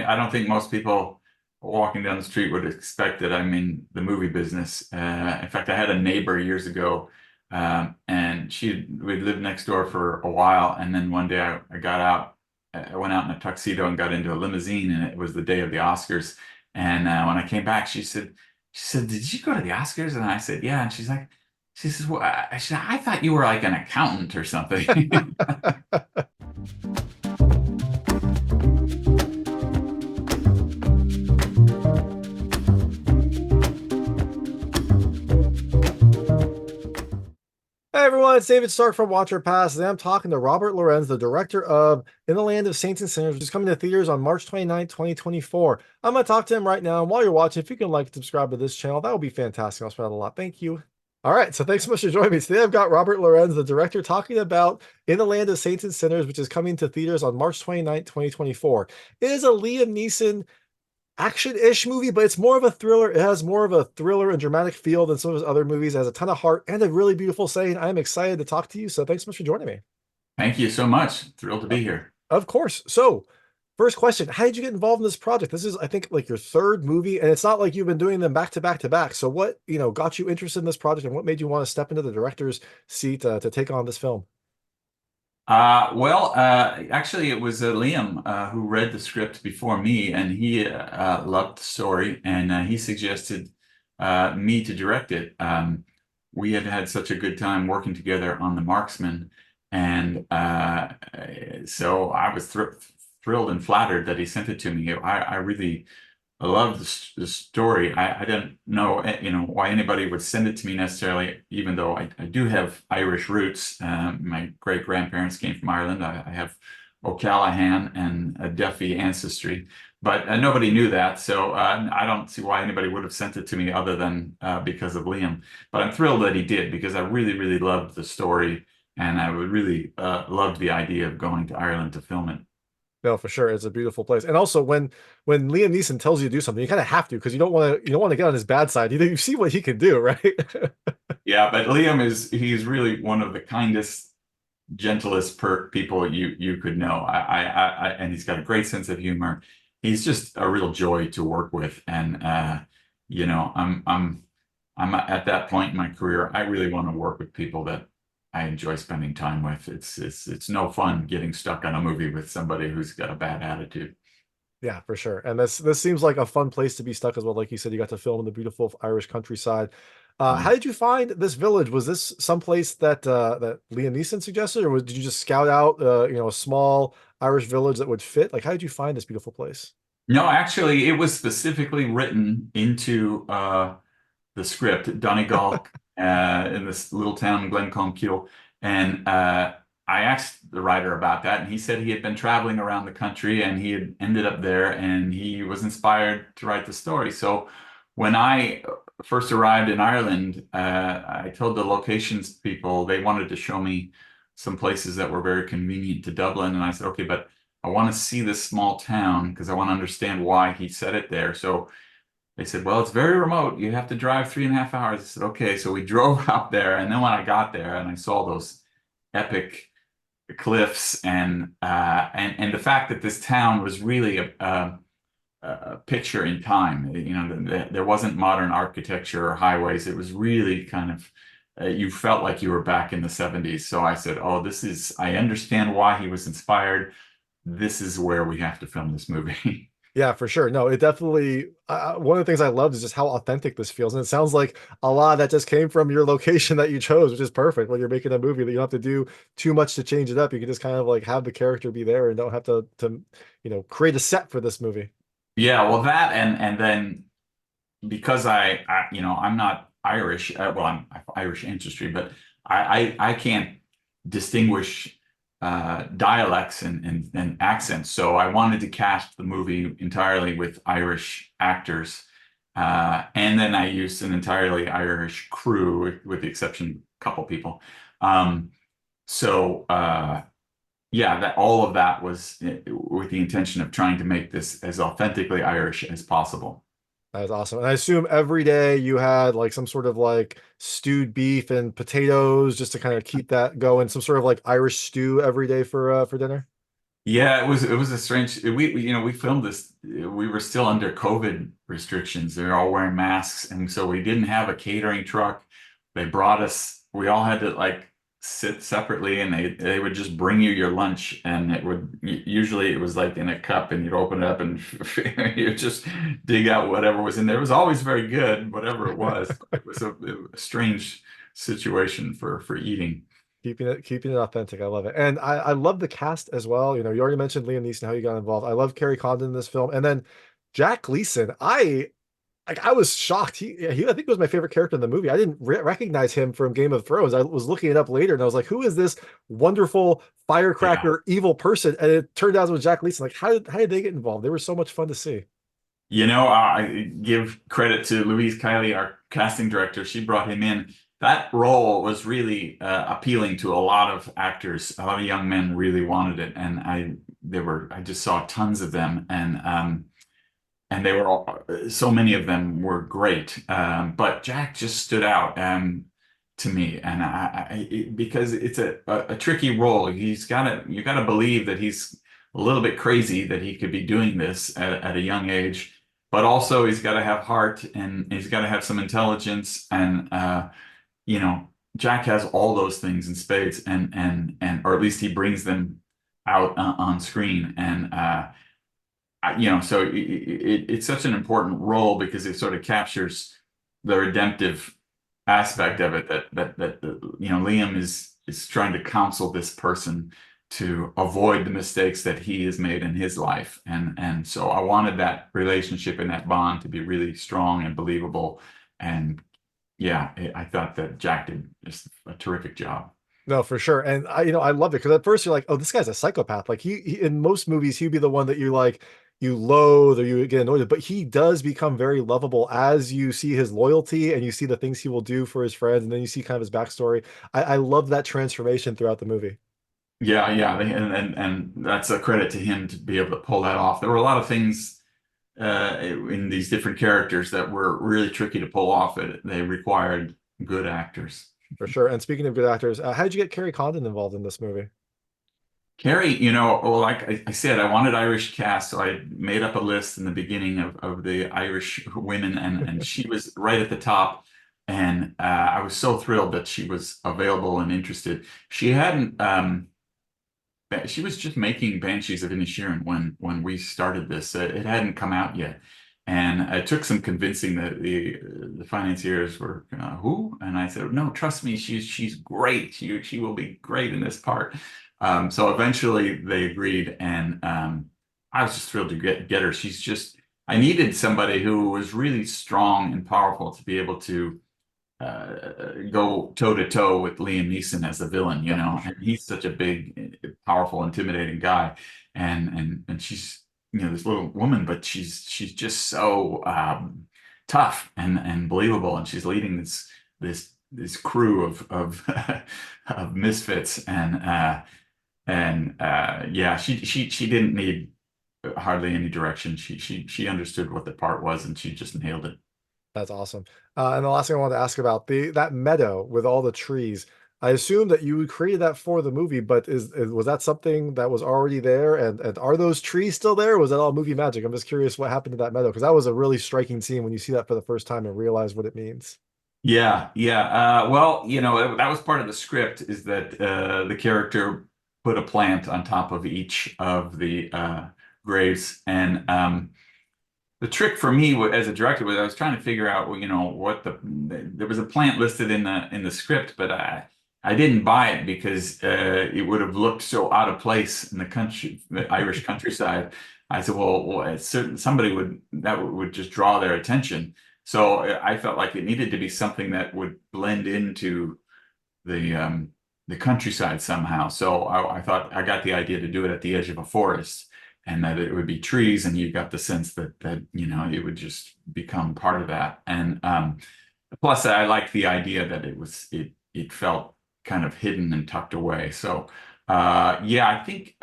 I don't think most people walking down the street would expect it. I'm in the movie business. In fact, I had a neighbor years ago, and we'd lived next door for a while, and then one day I got out, I went out in a tuxedo and got into a limousine, and it was the day of the Oscars. And when I came back, she said, "Did you go to the Oscars?" And I said, "Yeah." And she says, "Well, I thought you were like an accountant or something." Hey everyone, it's David Stark from Watcher Pass, and I'm talking to Robert Lorenz, the director of In the Land of Saints and Sinners, which is coming to theaters on March 29th, 2024. I'm going to talk to him right now, and while you're watching, if you can like and subscribe to this channel, that would be fantastic. I'll spread out a lot. Thank you. All right, so thanks so much for joining me. Today I've got Robert Lorenz, the director, talking about In the Land of Saints and Sinners, which is coming to theaters on March 29th, 2024. It is a Liam Neeson action-ish movie, but it's more of a thriller. It has more of a thriller and dramatic feel than some of his other movies. It has a ton of heart and a really beautiful setting. I'm excited to talk to you, so thanks so much for joining me. Thank you so much. Thrilled to be here. Of course. So, first question, how did you get involved in this project? This is, I think, like your third movie, and it's not like you've been doing them back to back to back. So what, got you interested in this project, and what made you want to step into the director's seat to take on this film? Actually, it was Liam who read the script before me, and he loved the story, and he suggested me to direct it. We had had such a good time working together on The Marksman, and so I was thrilled and flattered that he sent it to me. I really loved the story. I didn't know, why anybody would send it to me necessarily, even though I do have Irish roots. My great grandparents came from Ireland. I have O'Callaghan and a Duffy ancestry, but nobody knew that. So I don't see why anybody would have sent it to me other than because of Liam. But I'm thrilled that he did, because I really, really loved the story, and I would really loved the idea of going to Ireland to film it. No, for sure. It's a beautiful place. And also when Liam Neeson tells you to do something, you kind of have to, because you don't want to get on his bad side. You see what he can do, right? Yeah, but he's really one of the kindest, gentlest people you could know. And he's got a great sense of humor. He's just a real joy to work with. And I'm at that point in my career. I really want to work with people that I enjoy spending time with. It's no fun getting stuck on a movie with somebody who's got a bad attitude. Yeah, for sure. And this seems like a fun place to be stuck as well. Like you said, you got to film in the beautiful Irish countryside. How Yeah. did you find this village? Was this someplace that Liam Neeson suggested, or did you just scout out a small Irish village that would fit? Like, how did you find this beautiful place? No, actually, it was specifically written into the script, Donegal, in this little town in Glenconkeel. And I asked the writer about that, and he said he had been traveling around the country and he had ended up there, and he was inspired to write the story. So when I first arrived in Ireland, I told the locations people they wanted to show me some places that were very convenient to Dublin. And I said, okay, but I want to see this small town because I want to understand why he set it there. So they said, well, it's very remote. You have to drive 3.5 hours. I said, okay. So we drove out there. And then when I got there and I saw those epic cliffs and the fact that this town was really a picture in time, there wasn't modern architecture or highways. It was really kind of, you felt like you were back in the 70s. So I said, oh, I understand why he was inspired. This is where we have to film this movie. Yeah, for sure. No, it definitely, one of the things I loved is just how authentic this feels. And it sounds like a lot of that just came from your location that you chose, which is perfect. When you're making a movie that you don't have to do too much to change it up. You can just kind of like have the character be there and don't have to create a set for this movie. Yeah, well, that and then because I'm not Irish. Well, I'm Irish ancestry, but I can't distinguish dialects and accents. So I wanted to cast the movie entirely with Irish actors, and then I used an entirely Irish crew, with the exception of a couple people. Um, so yeah, that all of that was with the intention of trying to make this as authentically Irish as possible. That's awesome. And I assume every day you had like some sort of like stewed beef and potatoes just to kind of keep that going. Some sort of like Irish stew every day for dinner. Yeah, it was a strange. We filmed this. We were still under COVID restrictions. They're all wearing masks, and so we didn't have a catering truck. They brought us. We all had to like sit separately, and they would just bring you your lunch, and usually it was like in a cup, and you'd open it up, and you just dig out whatever was in there. It was always very good, whatever it was. It was a strange situation for eating. Keeping it authentic. I love it. And I love the cast as well. You know, you already mentioned Liam Neeson, how you got involved. I love Kerry Condon in this film. And then Jack Gleeson, I was shocked. I think was my favorite character in the movie. I didn't recognize him from Game of Thrones. I was looking it up later and I was like, who is this wonderful Yeah. firecracker evil person? And it turned out it was Jack Gleeson. Like, how did they get involved? They were so much fun to see. I give credit to Louise Kiley, our casting director. She brought him in. That role was really appealing to a lot of actors. A lot of young men really wanted it, and I just saw tons of them, and they were all, so many of them were great. But Jack just stood out to me, and because it's a tricky role. You got to believe that he's a little bit crazy that he could be doing this at a young age, but also he's got to have heart and he's got to have some intelligence, and you know, Jack has all those things in spades, and or at least he brings them out on screen, and so it's such an important role because it sort of captures the redemptive aspect of it that Liam is trying to counsel this person to avoid the mistakes that he has made in his life, and so I wanted that relationship and that bond to be really strong and believable, and yeah, I thought that Jack did just a terrific job. No, for sure. And I love it because at first you're like, oh, this guy's a psychopath. Like he in most movies, he'd be the one that you like, you loathe or you get annoyed with, but he does become very lovable as you see his loyalty and you see the things he will do for his friends, and then you see kind of his backstory. I love that transformation throughout the movie. Yeah, yeah, and that's a credit to him to be able to pull that off. There were a lot of things in these different characters that were really tricky to pull off. They required good actors. For sure. And speaking of good actors, how did you get Kerry Condon involved in this movie? Kerry, well, like I said, I wanted Irish cast, so I made up a list in the beginning of the Irish women, and she was right at the top. And I was so thrilled that she was available and interested. She was just making Banshees of Inisherin when we started this. It hadn't come out yet, and it took some convincing. That the financiers were who, and I said, no, trust me, she's great. She will be great in this part. So eventually they agreed, and I was just thrilled to get her. I needed somebody who was really strong and powerful to be able to go toe to toe with Liam Neeson as the villain, and he's such a big, powerful, intimidating guy, and she's this little woman, but she's just so tough and believable, and she's leading this crew of of misfits, and yeah, she didn't need hardly any direction. She understood what the part was, and she just nailed it. That's awesome. And the last thing I wanted to ask about that meadow with all the trees. I assume that you created that for the movie, but was that something that was already there? And are those trees still there? Or was that all movie magic? I'm just curious what happened to that meadow because that was a really striking scene when you see that for the first time and realize what it means. Yeah, yeah. Well, that was part of the script is that the character put a plant on top of each of the graves. And the trick for me as a director was I was trying to figure out, what there was a plant listed in the script, but I didn't buy it because it would have looked so out of place in the Irish countryside. I said, well, somebody would just draw their attention. So I felt like it needed to be something that would blend into the countryside somehow. So I thought I got the idea to do it at the edge of a forest, and that it would be trees, and you got the sense that it would just become part of that. And plus, I liked the idea that it felt kind of hidden and tucked away. So yeah, I think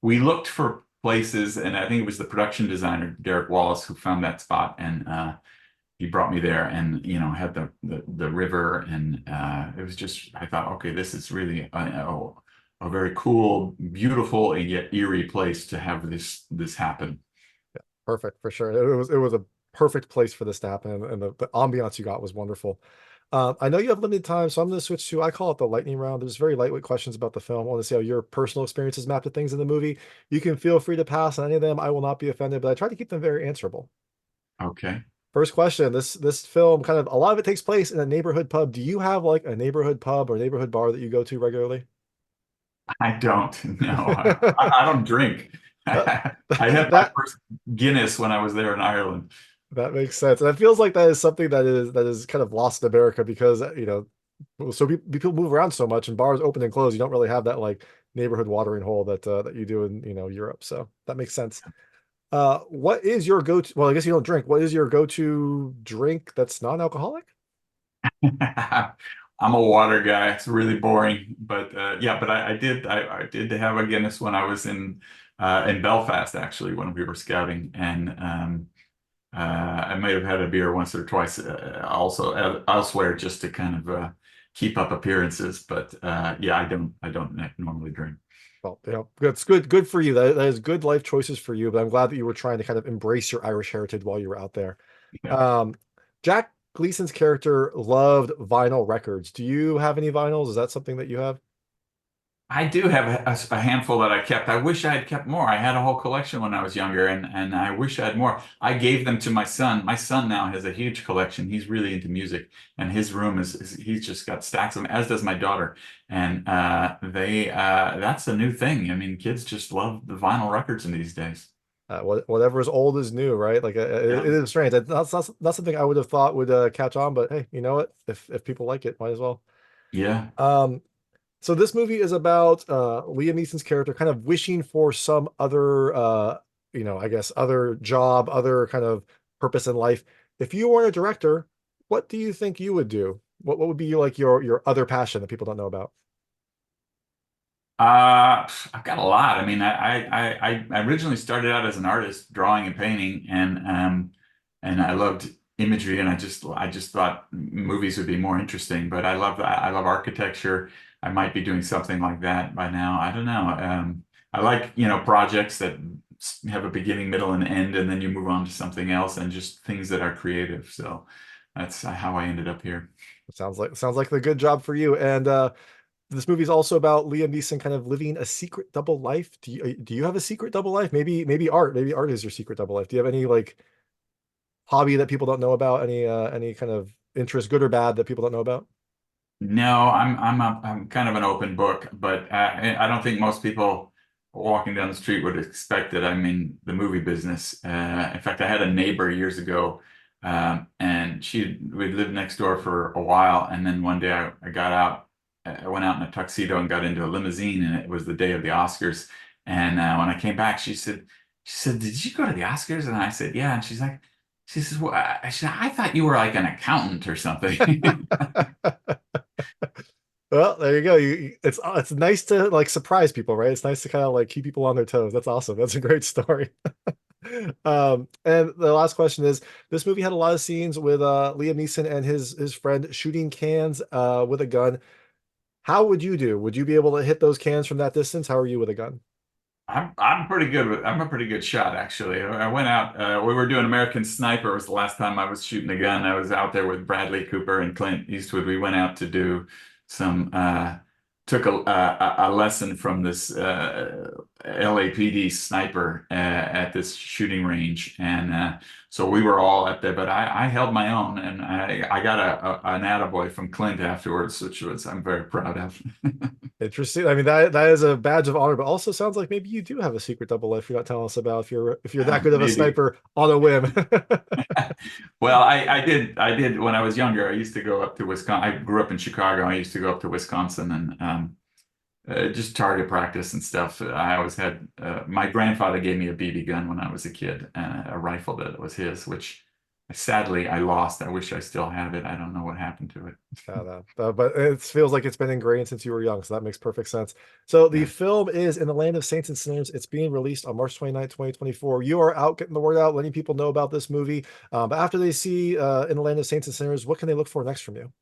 we looked for places, and I think it was the production designer Derek Wallace who found that spot, and he brought me there, and had the river, and it was just, I thought, okay, this is really a very cool, beautiful, and yet eerie place to have this happen. Perfect, for sure. It was a perfect place for this to happen, and the ambiance you got was wonderful. I know you have limited time, so I'm going to switch to, I call it the lightning round. There's very lightweight questions about the film. I want to see how your personal experiences map to things in the movie. You can feel free to pass on any of them. I will not be offended, but I try to keep them very answerable. Okay. First question. This film, kind of a lot of it takes place in a neighborhood pub. Do you have like a neighborhood pub or neighborhood bar that you go to regularly? I don't know. I don't drink. That I had my that first Guinness when I was there in Ireland. that makes sense. And it feels like that is something that is kind of lost in America because so people move around so much and bars open and close. You don't really have that like neighborhood watering hole that you do in Europe. So that makes sense. What is your go-to? Well, I guess you don't drink. What is your go-to drink that's non-alcoholic? I'm a water guy. It's really boring, but yeah. But I did have a Guinness when I was in Belfast actually when we were scouting, and I might have had a beer once or twice also elsewhere just to kind of keep up appearances. But yeah, I don't normally drink. Well, it's good for you. That is good life choices for you. But I'm glad that you were trying to kind of embrace your Irish heritage while you were out there. Yeah. Um, Jack Gleeson's character loved vinyl records. Do you have any vinyls? Is that something that you have? I do have a handful that I kept. I wish I had kept more. I had a whole collection when I was younger, and I wish I had more. I gave them to my son. My son now has a huge collection. He's really into music, and his room is he's just got stacks of them, as does my daughter. And that's a new thing. I mean, kids just love the vinyl records in these days. Whatever is old is new, right? Like it Yeah. is strange. That's something I would have thought would catch on, but hey, you know what? If people like it, might as well. Yeah. Um, So this movie is about Liam Neeson's character kind of wishing for some other I guess other job, other kind of purpose in life. If you weren't a director, what do you think you would do? What would be like your other passion that people don't know about? I've got a lot. I mean, I originally started out as an artist, drawing and painting, and I loved imagery, and I just thought movies would be more interesting. But I love architecture. I might be doing something like that by now. I don't know. I like, projects that have a beginning, middle, and end, and then you move on to something else, and just things that are creative. So that's how I ended up here. Sounds like the good job for you. And this movie is also about Liam Neeson kind of living a secret double life. Do you have a secret double life? Maybe art is your secret double life. Do you have any like hobby that people don't know about? Any kind of interest, good or bad, that people don't know about? No, I'm kind of an open book, but I don't think most people walking down the street would expect it. I'm in the movie business. In fact, I had a neighbor years ago, and we'd lived next door for a while, and then one day I got out, I went out in a tuxedo and got into a limousine, and it was the day of the Oscars. And when I came back, she said, "Did you go to the Oscars?" And I said, "Yeah." And she says, "Well," I thought you were like an accountant or something." Well, there you go. It's nice to like surprise people, right? It's nice to kind of like keep people on their toes. That's awesome. That's a great story. And the last question is, this movie had a lot of scenes with Liam Neeson and his friend shooting cans with a gun. How would you do? Would you be able to hit those cans from that distance? How are you with a gun? I'm a pretty good shot actually. I went out, we were doing American Sniper was the last time I was shooting a gun. I was out there with Bradley Cooper and Clint Eastwood. We went out to do some took a lesson from this LAPD sniper at this shooting range, and so we were all up there. But I held my own, and I got an attaboy from Clint afterwards, which was I'm very proud of. Interesting. I mean, that is a badge of honor, but also sounds like maybe you do have a secret double life you're not telling us about if you're that good of a Maybe. sniper on a whim. Well, I did when I was younger. I used to go up to Wisconsin. I grew up in Chicago. I used to go up to Wisconsin and just target practice and stuff. I always had my grandfather gave me a BB gun when I was a kid, a rifle that was his, which sadly I lost. I wish I still have it. I don't know what happened to it. But it feels like it's been ingrained since you were young, so that makes perfect sense. So the Yeah. film is In the Land of Saints and Sinners. It's being released on March 29th, 2024. You are out getting the word out, letting people know about this movie. But after they see In the Land of Saints and Sinners, what can they look for next from you?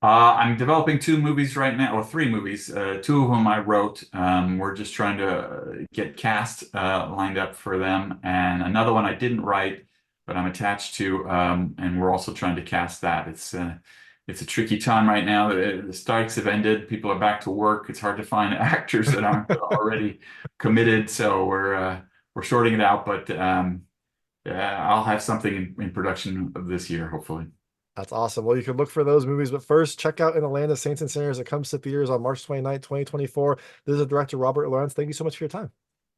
I'm developing two movies right now, or three movies. Two of them I wrote. We're just trying to get cast lined up for them, and another one I didn't write, but I'm attached to, and we're also trying to cast that. It's a tricky time right now. The strikes have ended. People are back to work. It's hard to find actors that aren't already committed, so we're sorting it out. But I'll have something in production of this year, hopefully. That's awesome. Well, you can look for those movies, but first, check out In the Land of Saints and Sinners. It comes to theaters on March 29th, 2024. This is director Robert Lorenz. Thank you so much for your time.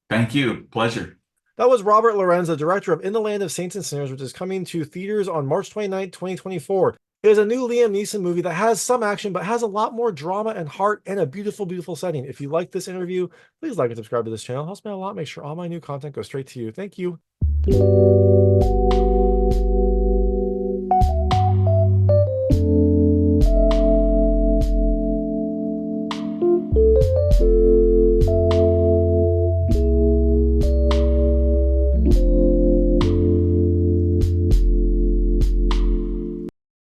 Thank you. Pleasure. That was Robert Lorenz, the director of In the Land of Saints and Sinners, which is coming to theaters on March 29th, 2024. It is a new Liam Neeson movie that has some action, but has a lot more drama and heart and a beautiful, beautiful setting. If you like this interview, please like and subscribe to this channel. It helps me out a lot. Make sure all my new content goes straight to you. Thank you.